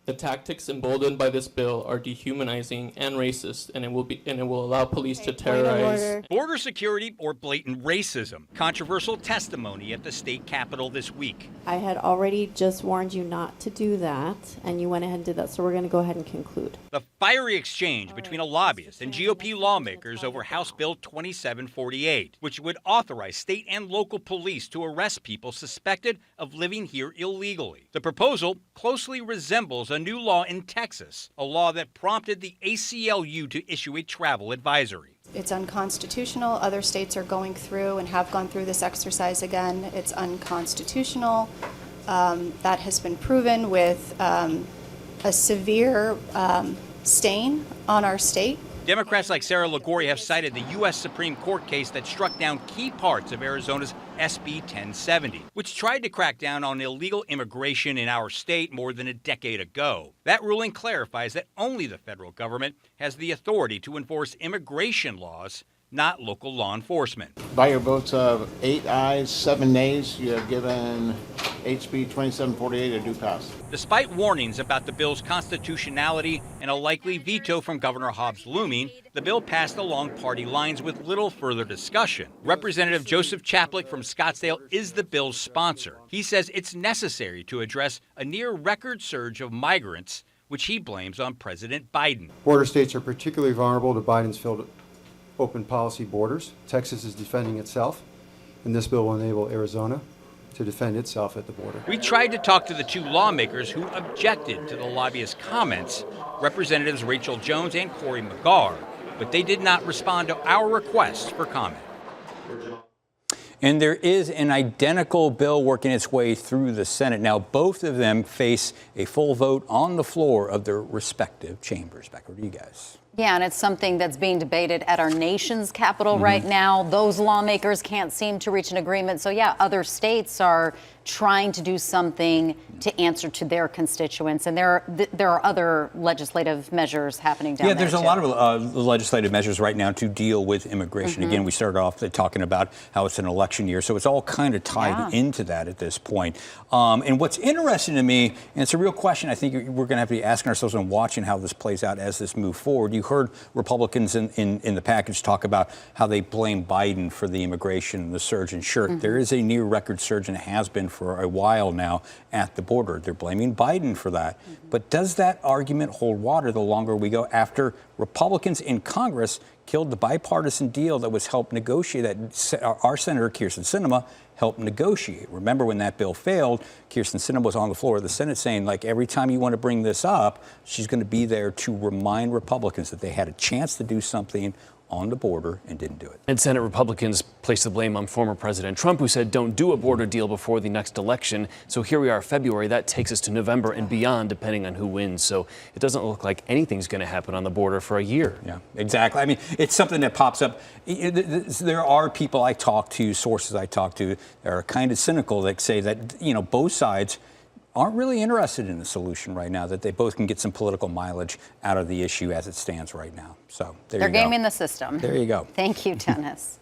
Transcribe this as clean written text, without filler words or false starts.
The tactics emboldened by this bill are dehumanizing and racist, and it will allow police to terrorize. Border security or blatant racism. Controversial testimony at the state capitol this week. I had already just warned you not to do that, and you went ahead and did that, so we're going to go ahead and conclude. The fiery exchange between a lobbyist and GOP lawmakers over House Bill 2748, which would authorize state and local police to arrest people suspected of living here illegally. The proposal closely resembles a new law in Texas, a law that prompted the ACLU to issue a travel advisory. It's unconstitutional. Other states are going through and have gone through this exercise again. It's unconstitutional. That has been proven with a severe stain on our state. Democrats like Sarah Ligori have cited the U.S. Supreme Court case that struck down key parts of Arizona's SB 1070, which tried to crack down on illegal immigration in our state more than a decade ago. That ruling clarifies that only the federal government has the authority to enforce immigration laws, not local law enforcement. By your votes of 8 ayes, 7 nays, you have given HB 2748 a due pass. Despite warnings about the bill's constitutionality and a likely veto from Governor Hobbs looming, the bill passed along party lines with little further discussion. Representative Joseph Chaplick from Scottsdale is the bill's sponsor. He says it's necessary to address a near-record surge of migrants, which he blames on President Biden. Border states are particularly vulnerable to Biden's failed open policy borders. Texas is defending itself, and this bill will enable Arizona to defend itself at the border. We tried to talk to the two lawmakers who objected to the lobbyist's comments, Representatives Rachel Jones and Cory McGarr, but they did not respond to our request for comment. And there is an identical bill working its way through the Senate. Now, both of them face a full vote on the floor of their respective chambers. Back over to you guys. Yeah, and it's something that's being debated at our nation's capital right now. Those lawmakers can't seem to reach an agreement. So, yeah, other states are trying to do something to answer to their constituents. And there are other legislative measures happening down there. Yeah, there's a lot of legislative measures right now to deal with immigration. Again, we started off talking about how it's an election year. So it's all kind of tied into that at this point. And what's interesting to me, and it's a real question I think we're going to have to be asking ourselves and watching how this plays out as this moves forward. You heard Republicans in the package talk about how they blame Biden for the immigration and the surge. And sure, there is a near record surge, and it has been for a while now at the border. They're blaming Biden for that. But does that argument hold water the longer we go after Republicans in Congress killed the bipartisan deal that was helped negotiate, that our Senator Kyrsten Sinema helped negotiate? Remember when that bill failed, Kyrsten Sinema was on the floor of the Senate saying, like, every time you want to bring this up, she's going to be there to remind Republicans that they had a chance to do something on the border and didn't do it. And Senate Republicans placed the blame on former President Trump, who said don't do a border deal before the next election. So here we are, February. That takes us to November and beyond, depending on who wins. So it doesn't look like anything's going to happen on the border for a year. Yeah, exactly. I mean, it's something that pops up. There are people I talk to, sources I talk to, that are kind of cynical that say that, you know, both sides aren't really interested in a solution right now, that they both can get some political mileage out of the issue as it stands right now. So there you go. They're gaming the system. There you go. Thank you, Dennis.